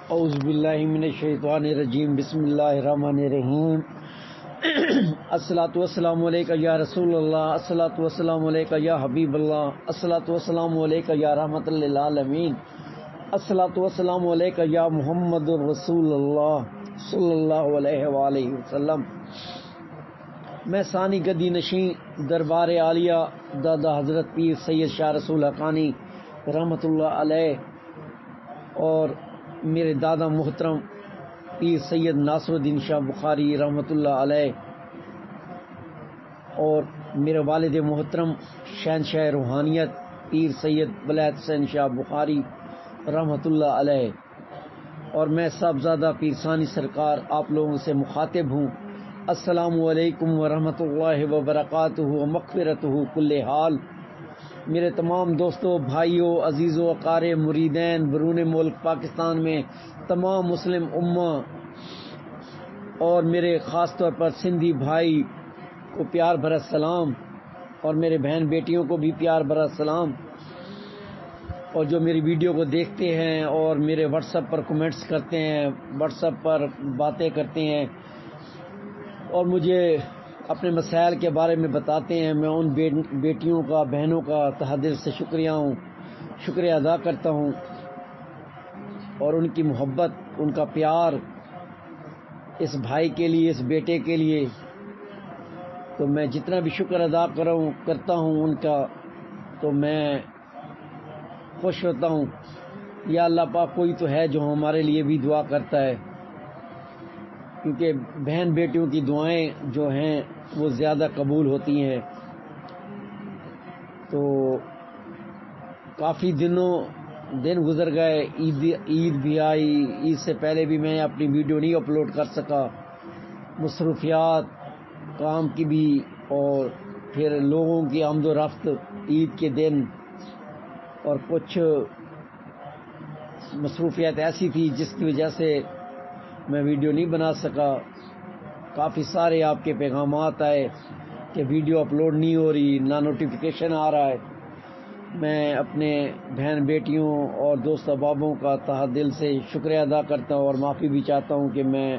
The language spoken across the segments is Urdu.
اعوذ باللہ من الشیطان الرجیم بسم اللہ الرحمن الرحیم الصلاۃ والسلام علیکہ یا رسول اللہ، الصلاۃ والسلام علیکہ یا حبیب اللہ، الصلاۃ والسلام علیکہ یا رحمت للعالمین، الصلاۃ والسلام علیکہ یا محمد الرسول اللہ صلی اللہ علیہ وآلہ وسلم۔ میں ثانی گدی نشین دربار عالیہ دادا حضرت پیر سید شاہ رسول حقانی رحمۃ اللہ علیہ اور میرے دادا محترم پیر سید ناصر الدین شاہ بخاری رحمۃ اللہ علیہ اور میرے والد محترم شہنشاہ روحانیت پیر سید ولایت حسین شاہ بخاری رحمۃ اللہ علیہ، اور میں صاحبزادہ پیر ثانی سرکار آپ لوگوں سے مخاطب ہوں۔ السلام علیکم ورحمۃ اللہ وبرکاتہ ومغفرتہ کل حال۔ میرے تمام دوستوں، بھائیوں، عزیزوں، اقارب، مریدین، بیرون ملک پاکستان میں تمام مسلم امہ اور میرے خاص طور پر سندھی بھائی کو پیار بھرا سلام، اور میرے بہن بیٹیوں کو بھی پیار بھرا سلام، اور جو میری ویڈیو کو دیکھتے ہیں اور میرے واٹس ایپ پر کمنٹس کرتے ہیں، واٹس ایپ پر باتیں کرتے ہیں اور مجھے اپنے مسائل کے بارے میں بتاتے ہیں، میں ان بیٹیوں کا، بہنوں کا تہ دل سے شکریہ ادا کرتا ہوں، اور ان کی محبت، ان کا پیار اس بھائی کے لیے، اس بیٹے کے لیے، تو میں جتنا بھی شکر ادا کرتا ہوں ان کا، تو میں خوش ہوتا ہوں۔ یا اللہ پاک کوئی تو ہے جو ہمارے لیے بھی دعا کرتا ہے، کیونکہ بہن بیٹیوں کی دعائیں جو ہیں وہ زیادہ قبول ہوتی ہیں۔ تو کافی دن گزر گئے، عید بھی آئی، عید سے پہلے بھی میں اپنی ویڈیو نہیں اپلوڈ کر سکا، مصروفیات کام کی بھی، اور پھر لوگوں کی آمد و رفت عید کے دن، اور کچھ مصروفیات ایسی تھی جس کی وجہ سے میں ویڈیو نہیں بنا سکا۔ کافی سارے آپ کے پیغامات آئے کہ ویڈیو اپلوڈ نہیں ہو رہی، نہ نوٹیفیکیشن آ رہا ہے۔ میں اپنے بہن بیٹیوں اور دوست احبابوں کا تہ دل سے شکریہ ادا کرتا ہوں، اور معافی بھی چاہتا ہوں کہ میں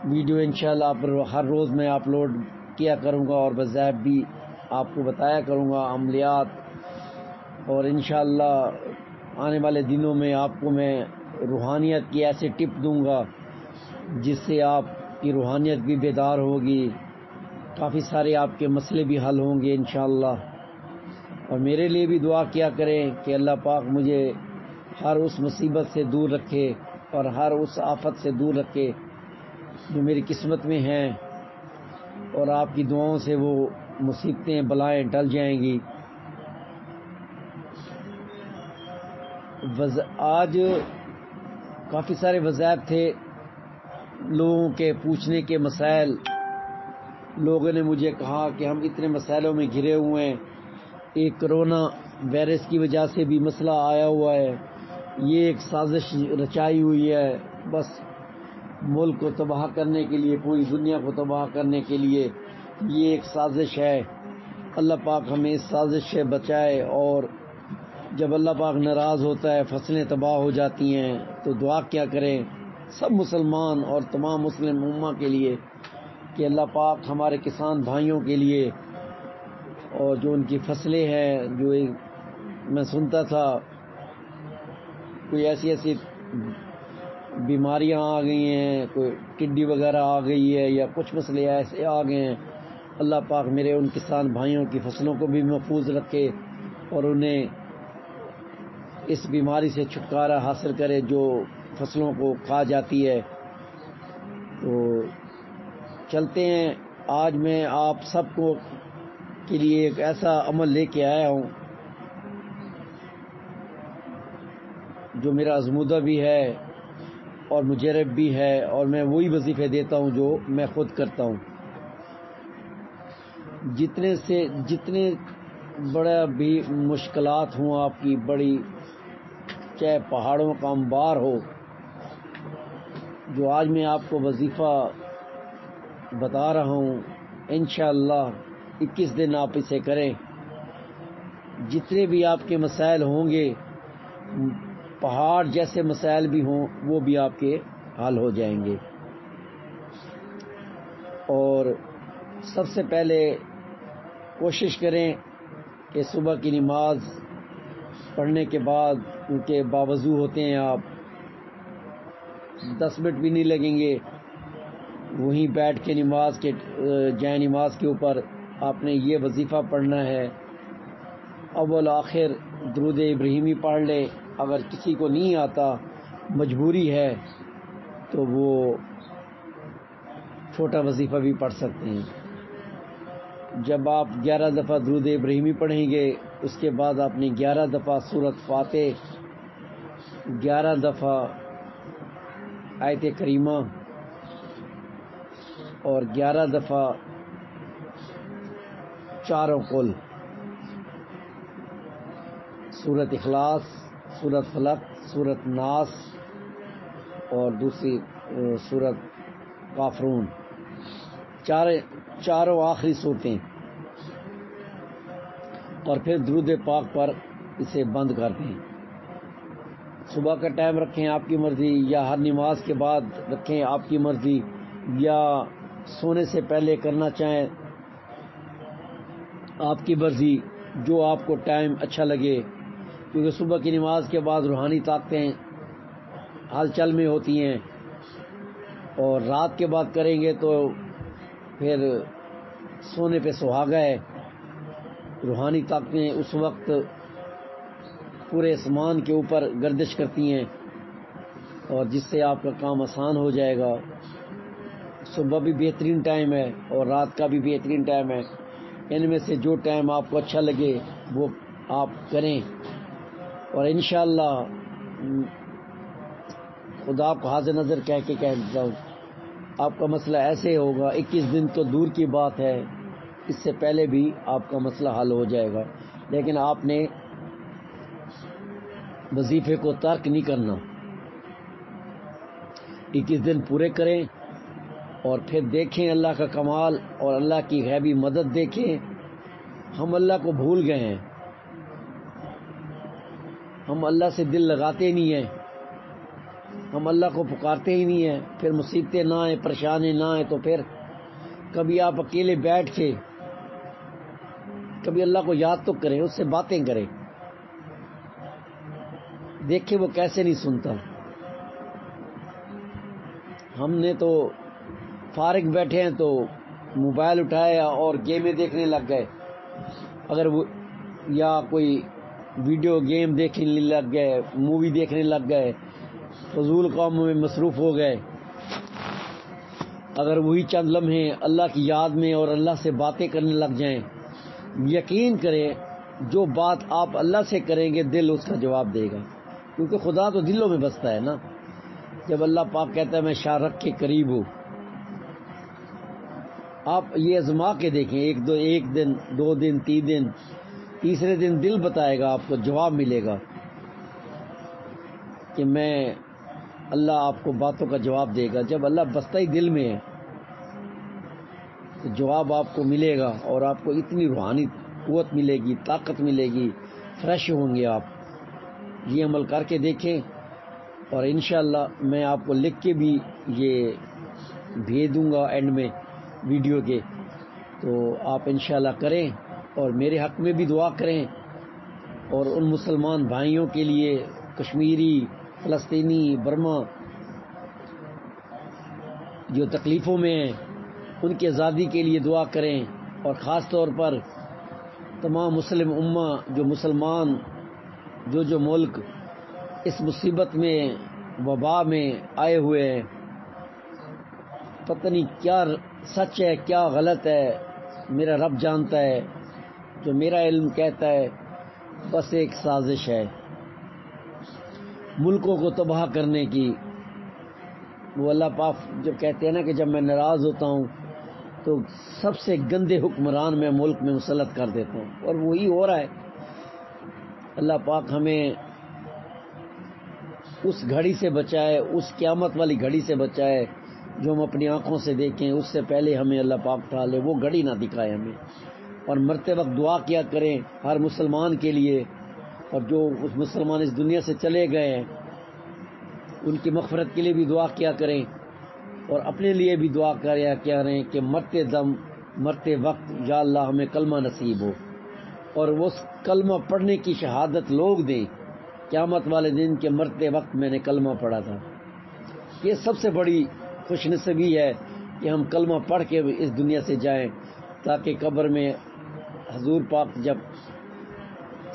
ویڈیو انشاءاللہ ہر روز میں اپلوڈ کیا کروں گا، اور بذائب بھی آپ کو بتایا کروں گا عملیات، اور انشاءاللہ آنے والے دنوں میں آپ کو میں روحانیت کی ایسے ٹپ دوں گا جس سے آپ کی روحانیت بھی بیدار ہوگی، کافی سارے آپ کے مسئلے بھی حل ہوں گے انشاءاللہ۔ اور میرے لیے بھی دعا کیا کریں کہ اللہ پاک مجھے ہر اس مصیبت سے دور رکھے اور ہر اس آفت سے دور رکھے جو میری قسمت میں ہیں، اور آپ کی دعاؤں سے وہ مصیبتیں، بلائیں ٹل جائیں گی۔ آج کافی سارے وظائف تھے لوگوں کے پوچھنے کے مسائل۔ لوگوں نے مجھے کہا کہ ہم اتنے مسائلوں میں گھرے ہوئے ہیں، ایک کرونا وائرس کی وجہ سے بھی مسئلہ آیا ہوا ہے، یہ ایک سازش رچائی ہوئی ہے، بس ملک کو تباہ کرنے کے لیے، پوری دنیا کو تباہ کرنے کے لیے یہ ایک سازش ہے۔ اللہ پاک ہمیں اس سازش سے بچائے، اور جب اللہ پاک ناراض ہوتا ہے، فصلیں تباہ ہو جاتی ہیں، تو دعا کیا کریں سب مسلمان اور تمام مسلم امہ کے لیے کہ اللہ پاک ہمارے کسان بھائیوں کے لیے، اور جو ان کی فصلیں ہیں، جو میں سنتا تھا کوئی ایسی بیماریاں آ گئی ہیں، کوئی ٹڈی وغیرہ آ گئی ہے، یا کچھ مسئلے ایسے آ گئے ہیں، اللہ پاک میرے ان کسان بھائیوں کی فصلوں کو بھی محفوظ رکھے اور انہیں اس بیماری سے چھٹکارا حاصل کرے جو فصلوں کو کھا جاتی ہے۔ تو چلتے ہیں، آج میں آپ سب کو کے لیے ایک ایسا عمل لے کے آیا ہوں جو میرا آزمودہ بھی ہے اور مجرب بھی ہے، اور میں وہی وظیفے دیتا ہوں جو میں خود کرتا ہوں۔ جتنے بڑا بھی مشکلات ہوں آپ کی، بڑی چاہے پہاڑوں کا انبار ہو، جو آج میں آپ کو وظیفہ بتا رہا ہوں، انشاءاللہ 21 دن آپ اسے کریں، جتنے بھی آپ کے مسائل ہوں گے پہاڑ جیسے مسائل بھی ہوں وہ بھی آپ کے حل ہو جائیں گے۔ اور سب سے پہلے کوشش کریں کہ صبح کی نماز پڑھنے کے بعد، کیونکہ باوضو ہوتے ہیں آپ، 10 منٹ بھی نہیں لگیں گے، وہیں بیٹھ کے نماز کے جائے نماز کے اوپر آپ نے یہ وظیفہ پڑھنا ہے۔ اول آخر درود ابراہیمی پڑھ لے، اگر کسی کو نہیں آتا مجبوری ہے تو وہ چھوٹا وظیفہ بھی پڑھ سکتے ہیں۔ جب آپ 11 دفعہ درود ابراہیمی پڑھیں گے، اس کے بعد آپ نے 11 دفعہ سورۃ فاتح، 11 دفعہ آیت کریمہ اور 11 دفعہ چاروں قل، سورۃ اخلاص، سورۃ فلق، سورۃ ناس اور دوسری سورۃ کافرون، چاروں آخری صورتیں، اور پھر درود پاک پر اسے بند کر دیں۔ صبح کا ٹائم رکھیں آپ کی مرضی، یا ہر نماز کے بعد رکھیں آپ کی مرضی، یا سونے سے پہلے کرنا چاہیں آپ کی مرضی، جو آپ کو ٹائم اچھا لگے، کیونکہ صبح کی نماز کے بعد روحانی طاقتیں ہلچل میں ہوتی ہیں، اور رات کے بعد کریں گے تو پھر سونے پہ سہاگا ہے۔ روحانی طاقتیں اس وقت پورے آسمان کے اوپر گردش کرتی ہیں، اور جس سے آپ کا کام آسان ہو جائے گا۔ صبح بھی بہترین ٹائم ہے اور رات کا بھی بہترین ٹائم ہے، ان میں سے جو ٹائم آپ کو اچھا لگے وہ آپ کریں، اور انشاءاللہ خدا کو حاضر نظر کہہ کے کہتا ہوں، آپ کا مسئلہ ایسے ہوگا، 21 دن تو دور کی بات ہے، اس سے پہلے بھی آپ کا مسئلہ حل ہو جائے گا۔ لیکن آپ نے وظیفے کو ترک نہیں کرنا، 21 دن پورے کریں، اور پھر دیکھیں اللہ کا کمال اور اللہ کی غیبی مدد دیکھیں۔ ہم اللہ کو بھول گئے ہیں، ہم اللہ سے دل لگاتے نہیں ہیں، ہم اللہ کو پکارتے ہی نہیں ہیں۔ پھر مصیبتیں نہ آئیں، پریشانی نہ آئیں، تو پھر کبھی آپ اکیلے بیٹھ کے کبھی اللہ کو یاد تو کریں، اس سے باتیں کریں، دیکھیں وہ کیسے نہیں سنتا۔ ہم نے تو فارغ بیٹھے ہیں تو موبائل اٹھایا اور گیمیں دیکھنے لگ گئے، اگر وہ یا کوئی ویڈیو گیم دیکھنے لگ گئے، مووی دیکھنے لگ گئے، فضول کاموں میں مصروف ہو گئے۔ اگر وہی چند لمحے اللہ کی یاد میں اور اللہ سے باتیں کرنے لگ جائیں، یقین کریں جو بات آپ اللہ سے کریں گے دل اس کا جواب دے گا، کیونکہ خدا تو دلوں میں بستا ہے نا۔ جب اللہ پاک کہتا ہے میں شاہ رکھ کے قریب ہوں، آپ یہ آزما کے دیکھیں، ایک دن، 2 دن، 3 دن، تیسرے دن دل بتائے گا، آپ کو جواب ملے گا کہ میں اللہ آپ کو باتوں کا جواب دے گا۔ جب اللہ بستا ہی دل میں ہے تو جواب آپ کو ملے گا، اور آپ کو اتنی روحانی قوت ملے گی، طاقت ملے گی، فریش ہوں گے آپ۔ یہ عمل کر کے دیکھیں، اور انشاءاللہ میں آپ کو لکھ کے بھی یہ بھیج دوں گا اینڈ میں ویڈیو کے، تو آپ انشاءاللہ کریں، اور میرے حق میں بھی دعا کریں، اور ان مسلمان بھائیوں کے لیے، کشمیری، فلسطینی، برما جو تکلیفوں میں ہیں، ان کی آزادی کے لیے دعا کریں، اور خاص طور پر تمام مسلم امہ جو مسلمان جو ملک اس مصیبت میں، وبا میں آئے ہوئے ہیں، پتہ نہیں کیا سچ ہے کیا غلط ہے، میرا رب جانتا ہے، جو میرا علم کہتا ہے بس ایک سازش ہے ملکوں کو تباہ کرنے کی۔ وہ اللہ پاک جب کہتے ہیں نا کہ جب میں ناراض ہوتا ہوں تو سب سے گندے حکمران میں ملک میں مسلط کر دیتا ہوں، اور وہی ہو رہا ہے۔ اللہ پاک ہمیں اس گھڑی سے بچائے، اس قیامت والی گھڑی سے بچائے جو ہم اپنی آنکھوں سے دیکھیں، اس سے پہلے ہمیں اللہ پاک اٹھا لے، وہ گھڑی نہ دکھائے ہمیں۔ اور مرتے وقت دعا کیا کریں ہر مسلمان کے لیے اور جو اس مسلمان اس دنیا سے چلے گئے ہیں ان کی مغفرت کے لیے بھی دعا کیا کریں، اور اپنے لیے بھی دعا کیا کریں کہ مرتے دم مرتے وقت یا اللہ ہمیں کلمہ نصیب ہو، اور وہ کلمہ پڑھنے کی شہادت لوگ دیں قیامت والے دن کہ مرتے وقت میں نے کلمہ پڑھا تھا۔ یہ سب سے بڑی خوش نصیبی ہے کہ ہم کلمہ پڑھ کے اس دنیا سے جائیں، تاکہ قبر میں حضور پاک جب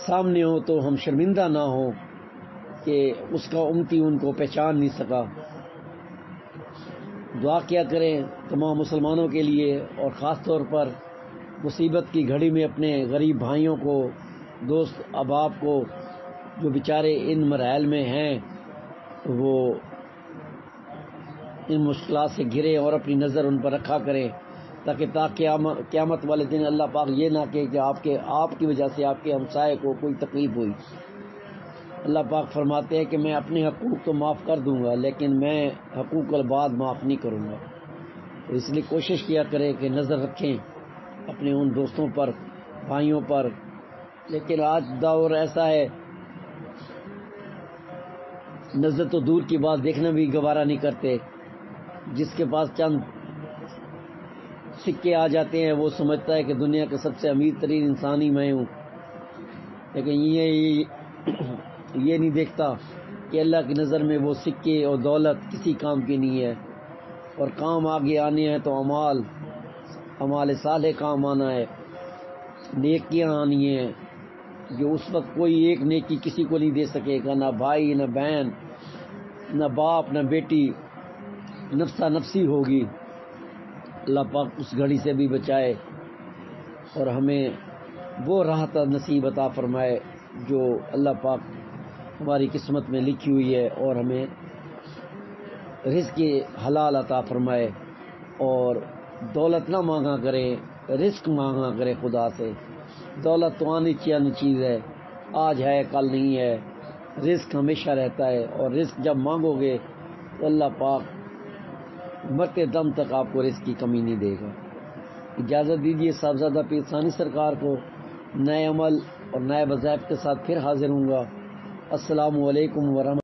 سامنے ہو تو ہم شرمندہ نہ ہوں کہ اس کا امتی ان کو پہچان نہیں سکا۔ دعا کیا کریں تمام مسلمانوں کے لیے، اور خاص طور پر مصیبت کی گھڑی میں اپنے غریب بھائیوں کو، دوست احباب کو جو بیچارے ان مراحل میں ہیں وہ ان مشکلات سے گھرے، اور اپنی نظر ان پر رکھا کریں، تاکہ قیامت والے دن اللہ پاک یہ نہ کہے کہ آپ کی وجہ سے آپ کے ہمسائے کو کوئی تکلیف ہوئی۔ اللہ پاک فرماتے ہیں کہ میں اپنے حقوق تو معاف کر دوں گا، لیکن میں حقوق العباد معاف نہیں کروں گا۔ تو اس لیے کوشش کیا کریں کہ نظر رکھیں اپنے ان دوستوں پر، بھائیوں پر۔ لیکن آج دور ایسا ہے، نظر تو دور کی بات دیکھنا بھی گوارا نہیں کرتے۔ جس کے پاس چند سکے آ جاتے ہیں وہ سمجھتا ہے کہ دنیا کا سب سے امیر ترین انسان ہی میں ہوں، لیکن یہ نہیں دیکھتا کہ اللہ کی نظر میں وہ سکے اور دولت کسی کام کی نہیں ہے، اور کام آگے آنے ہیں تو اعمال صالح کام آنا ہے، نیکیاں آنی ہیں، جو اس وقت کوئی ایک نیکی کسی کو نہیں دے سکے گا، نہ بھائی، نہ بہن، نہ باپ، نہ بیٹی، نفسا نفسی ہوگی۔ اللہ پاک اس گھڑی سے بھی بچائے، اور ہمیں وہ راحت نصیب عطا فرمائے جو اللہ پاک ہماری قسمت میں لکھی ہوئی ہے، اور ہمیں رزق حلال عطا فرمائے، اور دولت نہ مانگا کرے، رزق مانگا کرے خدا سے۔ دولت تو آنی چیز ہے، آج ہے کل نہیں ہے، رزق ہمیشہ رہتا ہے، اور رزق جب مانگو گے تو اللہ پاک مرتے دم تک آپ کو رزق کی کمی نہیں دے گا۔ اجازت دیجیے، صاحبزادہ پیر ثانی سرکار کو نئے عمل اور نئے وظائف کے ساتھ پھر حاضر ہوں گا۔ السلام علیکم ورحمۃ